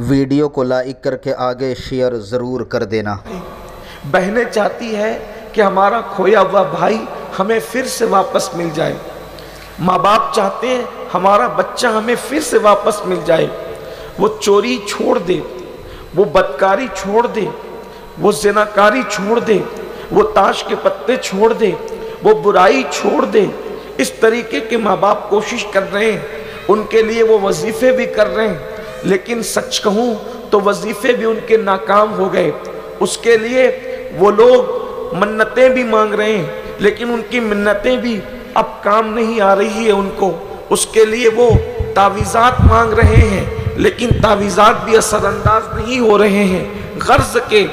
Video کو like کر کے آگے شیئر ضرور کر دینا۔ بہنیں چاہتی ہے کہ ہمارا کھویا ہوا بھائی ہمیں پھر سے واپس مل جائے، ماں باپ چاہتے ہیں ہمارا بچہ ہمیں پھر سے واپس مل جائے، وہ چوری چھوڑ دے، وہ بدکاری چھوڑ دے، وہ زناکاری چھوڑ دے، وہ تاش کے پتے چھوڑ دے، وہ برائی چھوڑ دے۔ اس طریقے کے ماں باپ کوشش کر رہے ہیں، ان کے لیے وہ وظیفے بھی کر رہے ہیں، لیکن سچ کہوں تو وظیفے بھی ان کے ناکام ہو گئے۔ اس کے لیے وہ لوگ منتیں بھی مانگ رہے ہیں، لیکن ان کی منتیں بھی اب کام نہیں آ رہی ہے ان کو۔ اس کے لیے وہ تعویذات مانگ رہے ہیں، لیکن تعویذات بھی اثر انداز نہیں ہو رہے ہیں۔ غرض کے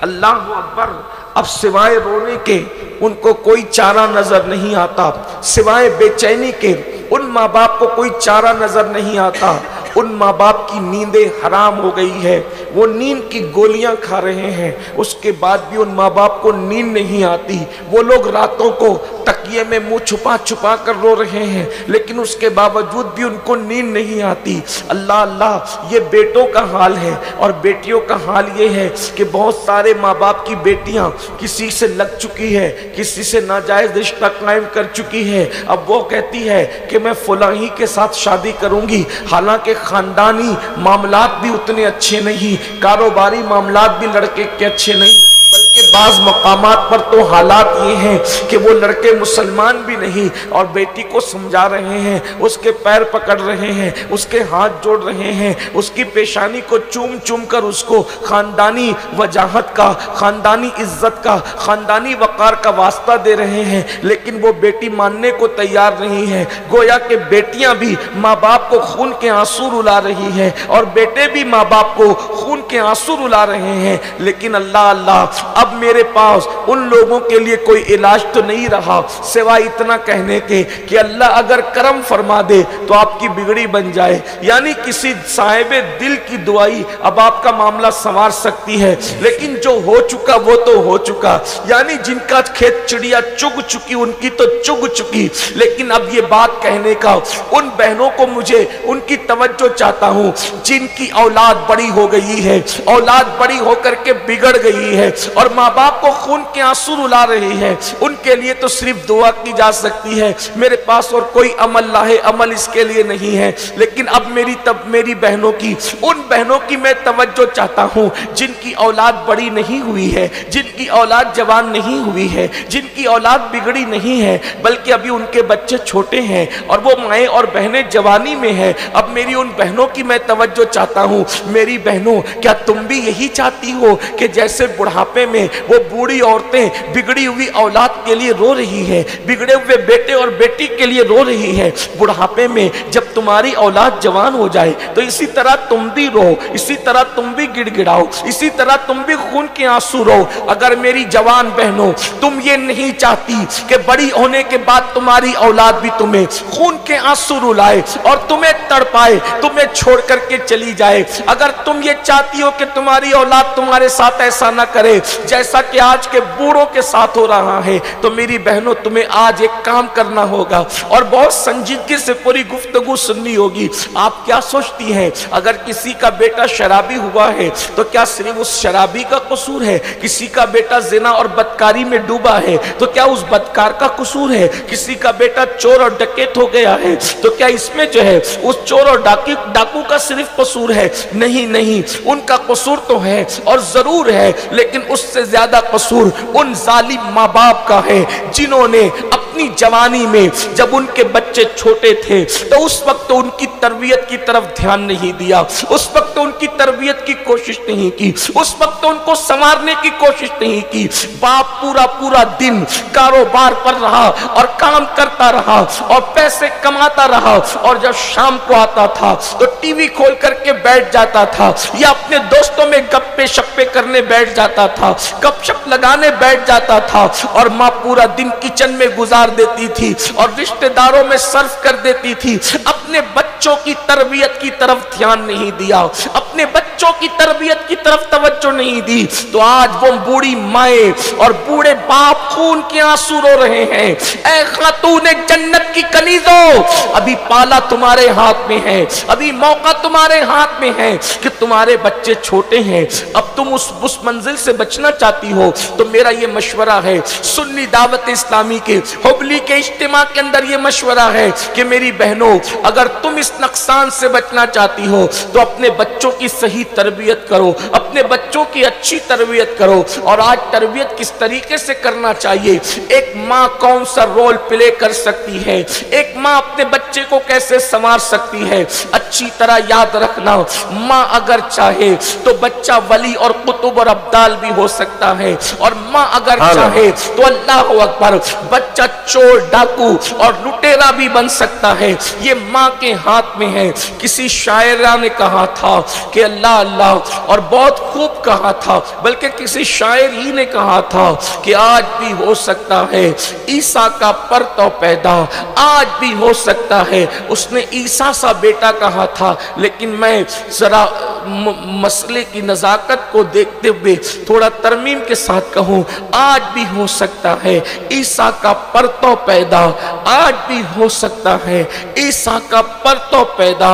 اللہ اکبر، اب سوائے رونے کے ان کو کوئی چارہ نظر نہیں آتا، سوائے بے چینی کے ان ماں باپ کو کوئی چارہ نظر نہیں آتا۔ ان ماں باپ کی نیندیں حرام ہو گئی ہے، وہ نیند کی گولیاں کھا رہے ہیں، اس کے بعد بھی ان ماں باپ کو نیند نہیں آتی۔ وہ لوگ راتوں کو تکیے میں منہ چھپا چھپا کر رو رہے ہیں، لیکن اس کے باوجود بھی ان کو نیند نہیں آتی۔ اللہ اللہ، یہ بیٹوں کا حال ہے، اور بیٹیوں کا حال یہ ہے کہ بہت سارے ماں باپ کی بیٹیاں کسی سے لگ چکی ہے، کسی سے ناجائز رشتہ قائم کر چکی ہے۔ اب وہ کہتی ہے کہ میں فلاں ہی کے ساتھ شادی کروں گی، حالانکہ خاندانی معاملات بھی اتنے اچھے نہیں، کاروباری معاملات بھی لڑکے کے اچھے نہیں، بلکہ بعض مقامات پر تو حالات یہ ہیں کہ وہ لڑکے مسلمان بھی نہیں، اور بیٹی کو سمجھا رہے ہیں، اس کے پیر پکڑ رہے ہیں، اس کے ہاتھ جوڑ رہے ہیں، اس کی پیشانی کو چوم چوم کر اس کو خاندانی وجاہت کا، خاندانی عزت کا، خاندانی وقار کا واسطہ دے رہے ہیں، لیکن وہ بیٹی ماننے کو تیار نہیں ہے۔ گویا کہ بیٹیاں بھی ماں باپ کو خون کے آنسو رلا رہی ہیں، اور بیٹے بھی ماں باپ کو خون کے آنسو رلا رہے ہیں، لیکن اللہ اللہ، اب میرے پاس ان لوگوں کے لیے کوئی علاج تو نہیں رہا سوائے اتنا کہنے کے کہ اللہ اگر کرم فرما دے تو آپ کی بگڑی بن جائے، یعنی کسی صاحب دل کی دعائی اب آپ کا معاملہ سنوار سکتی ہے۔ لیکن جو ہو چکا وہ تو ہو چکا، یعنی جن کا کھیت چڑیا چگ چکی ان کی تو چگ چکی، لیکن اب یہ بات کہنے کا ان بہنوں کو مجھے ان کی توجہ چاہتا ہوں جن کی اولاد بڑی ہو گئی ہے، اولاد بڑی ہو کر کے بگڑ گئی ہے، اور ماں باپ کو خون کے آنسو رلا رہی ہے۔ ان کے لیے تو صرف دعا کی جا سکتی ہے، میرے پاس اور کوئی عمل لاہ عمل اس کے لیے نہیں ہے۔ لیکن اب میری بہنوں کی، ان بہنوں کی میں توجہ چاہتا ہوں جن کی اولاد بڑی نہیں ہوئی ہے، جن کی اولاد جوان نہیں ہوئی ہے، جن کی اولاد بگڑی نہیں ہے، بلکہ ابھی ان کے بچے چھوٹے ہیں اور وہ مائیں اور بہنیں جوانی میں ہیں۔ اب میری ان بہنوں کی میں توجہ چاہتا ہوں، میری بہنوں کیا تم بھی یہی چاہتی ہو کہ جیسے بڑھاپے میں وہ بوڑھی عورتیں بگڑی ہوئی اولاد کے لیے رو رہی ہے، بگڑے ہوئے بیٹے اور بیٹی کے لیے رو رہی ہے، بڑھاپے میں جب تمہاری اولاد جوان ہو جائے تو اسی طرح تم بھی رو، اسی طرح تم بھی گڑ گڑاؤ، اسی طرح تم بھی خون کے آنسو رو۔ اگر میری جوان بہنوں تم یہ نہیں چاہتی کہ بڑی ہونے کے بعد تمہاری اولاد بھی تمہیں خون کے آنسو رلائے اور تمہیں تڑپائے، تمہیں چھوڑ کر کے چلی جائے، اگر تم یہ چاہتی ہو کہ تمہاری اولاد تمہارے ساتھ ایسا نہ کرے جیسا کہ آج کے بوڑھوں کے ساتھ ہو رہا ہے، تو میری بہنوں تمہیں آج ایک کام کرنا ہوگا اور بہت سنجیدگی سے پوری گفتگو سننی ہوگی۔ آپ کیا سوچتی ہیں اگر کسی کا بیٹا شرابی ہوا ہے تو کیا صرف اس شرابی کا قصور ہے؟ کسی کا بیٹا زنا اور بدکاری میں ڈوبا ہے تو کیا اس بدکار کا قصور ہے؟ کسی کا بیٹا چور اور ڈکیت ہو گیا ہے تو کیا اس میں جو ہے اس چور اور ڈاکو کا صرف قصور ہے؟ نہیں نہیں، ان کا قصور تو ہے اور ضرور ہے، لیکن اس سے زیادہ قصور ان ظالم ماں باپ کا ہے جنہوں نے اپنی جوانی میں جب ان کے بچے چھوٹے تھے تو اس وقت ان کی تربیت کی طرف دھیان نہیں دیا، اس وقت ان کی تربیت کی کوشش نہیں کی، اس وقت ان کو سنوارنے کی کوشش نہیں کی۔ باپ پورا دن کاروبار پر رہا اور کام کرتا رہا اور پیسے کماتا رہا، اور جب شام کو آتا تھا تو ٹی وی کھول کر کے بیٹھ جاتا تھا یا اپنے دوستوں میں گپے شپے کرنے بیٹھ جاتا تھا، گپ شپ لگانے بیٹھ جاتا تھا، اور ماں پورا دن کچن میں گزار دیتی تھی اور رشتہ داروں میں صرف کر دیتی تھی، اپنے بچوں کی تربیت کی طرف دھیان نہیں دیا، اپنے بچوں کی تربیت کی طرف توجہ نہیں دی۔ تو آج وہ بوڑھی مائیں اور بوڑھے باپ خون کے آنسو رو رہے ہیں، اے خاتون جنت کی کنیزوں، ابھی پالا تمہارے ہاتھ میں ہے، ابھی موقع تمہارے ہاتھ میں ہے کہ تمہارے بچے چھوٹے ہیں، اب تم اس منزل سے بچنا چاہتی ہو تو میرا یہ مشورہ ہے، سنی دعوت اسلامی کے حبلی کے اجتماع کے اندر یہ مشورہ ہے کہ میری بہنوں، اگر تم اس نقصان سے بچنا چاہتی ہو تو اپنے بچوں کی صحیح تربیت کرو، اپنے بچوں کی اچھی تربیت کرو۔ اور آج تربیت کس طریقے سے کرنا چاہیے، ایک ماں کون سا رول پلے کر سکتی ہے، ایک ماں اپنے بچے کو کیسے سنوار سکتی ہے، اچھی طرح یاد رکھنا، ماں اگر چاہے تو بچہ ولی اور قطب اور ابدال بھی ہو سکتا ہے، اور ماں اگر چاہے تو اللہ اکبر بچہ چور ڈاکو اور لٹیرا بھی بن سکتا ہے، یہ ماں کے ہاتھ میں ہے۔ کسی شاعرہ نے کہا تھا کہ اللہ اللہ، اور بہت خوب کہا تھا، بلکہ کسی شاعر ہی نے کہا تھا کہ آج بھی ہو سکتا ہے عیسیٰ کا پرتو پیدا، آج بھی ہو سکتا ہے۔ اس نے عیسیٰ سا بیٹا کہا تھا، لیکن میں ذرا مسئلے کی نزاکت کو دیکھتے ہوئے تھوڑا ترمیم کے ساتھ کہوں، آج بھی ہو سکتا ہے عیسیٰ کا پرتو پیدا، آج بھی ہو سکتا ہے عیسیٰ کا پرتو پیدا،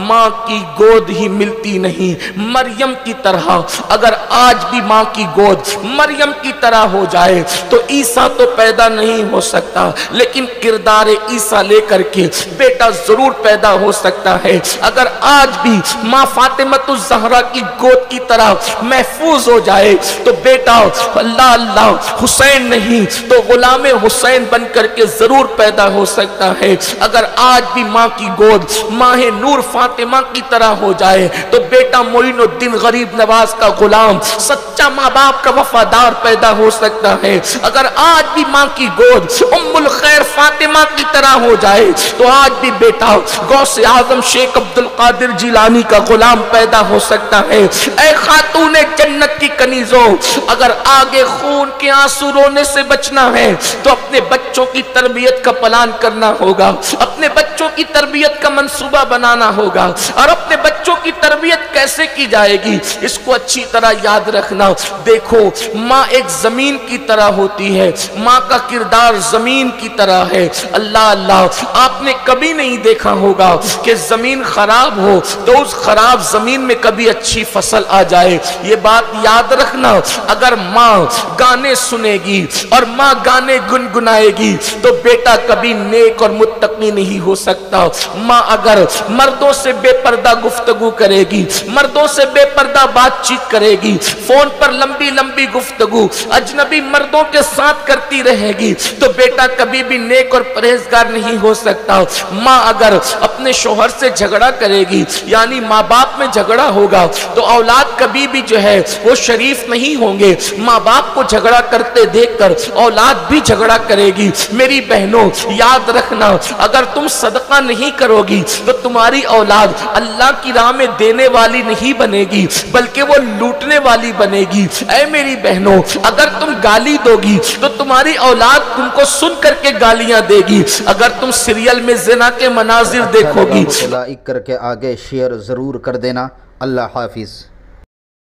ماں کی گود ہی ملتی نہیں مریم کی طرح۔ اگر آج بھی ماں کی گود مریم کی طرح ہو جائے تو عیسیٰ تو پیدا نہیں ہو سکتا، لیکن کردار عیسیٰ لے کر کے بیٹا ضرور پیدا ہو سکتا ہے۔ اگر آج بھی ماں فاطمۃ الزہرا کی گود کی طرح محفوظ ہو جائے تو بیٹا اللہ اللہ حسین نہیں تو غلام حسین بن کر کے ضرور پیدا ہو سکتا ہے۔ اگر آج بھی ماں کی گود ماہ نور فاطمہ کی طرح ہو جائے تو بیٹا معین الدین غریب نواز کا غلام سچا ماں باپ کا وفادار پیدا ہو سکتا ہے۔ اگر آج بھی ماں کی گود ام الخیر فاطمہ کی طرح ہو جائے تو آج بھی بیٹا غوث اعظم شیخ عبد القادر جیلانی کا غلام پیدا ہو سکتا ہے۔ اے خاتون جنت کی کنیزوں، اگر آگے خون کے آنسو رونے سے بچنا ہے تو اپنے بچوں کی تربیت کا پلان کرنا ہوگا، اپنے بچوں کی تربیت کا منصوبہ بنانا ہوگا، اور اپنے بچوں کی تربیت کیسے کی جائے گی اس کو اچھی طرح یاد رکھنا۔ دیکھو ماں ایک زمین کی طرح ہوتی ہے، ماں کا کردار زمین کی طرح ہے۔ اللہ اللہ، آپ نے کبھی نہیں دیکھا ہوگا کہ زمین خراب ہو تو اس خراب زمین میں کبھی اچھی فصل آ جائے۔ یہ بات یاد رکھنا، اگر ماں گانے سنے گی اور ماں گانے گنگنائے گی تو بیٹا کبھی نیک اور متقی نہیں ہو سکتا۔ ماں اگر مردوں سے بے پردہ گفتگو کرے گی، مردوں سے بے پردہ بات چیت کرے گی، فون پر لمبی لمبی گفتگو اجنبی مردوں کے ساتھ کرتی رہے گی تو بیٹا کبھی بھی نیک اور پرہیزگار نہیں ہو سکتا۔ ماں اگر اپنے شوہر سے جھگڑا کرے گی، یعنی ماں باپ میں جھگڑا ہوگا تو اولاد کبھی بھی جو ہے وہ شریف نہیں ہوں گے۔ ماں باپ کو جھگڑا کرتے دیکھ کر اولاد بھی جھگڑا کرے گی۔ میری بہنوں یاد رکھنا، اگر تم صدقہ نہیں کرو گی تو تمہاری اولاد اللہ کی راہ میں دینے والی نہیں بنے گی بلکہ وہ لوٹنے والی بنے گی۔ اے میری بہنوں، اگر تم گالی دو گی تو تمہاری اولاد تم کو سن کر کے گالیاں دے گی۔ اگر تم سیریل میں زنا کے مناظر دیکھو گی، لائک کر کے آگے شیئر ضرور کر دینا۔ اللہ حافظ۔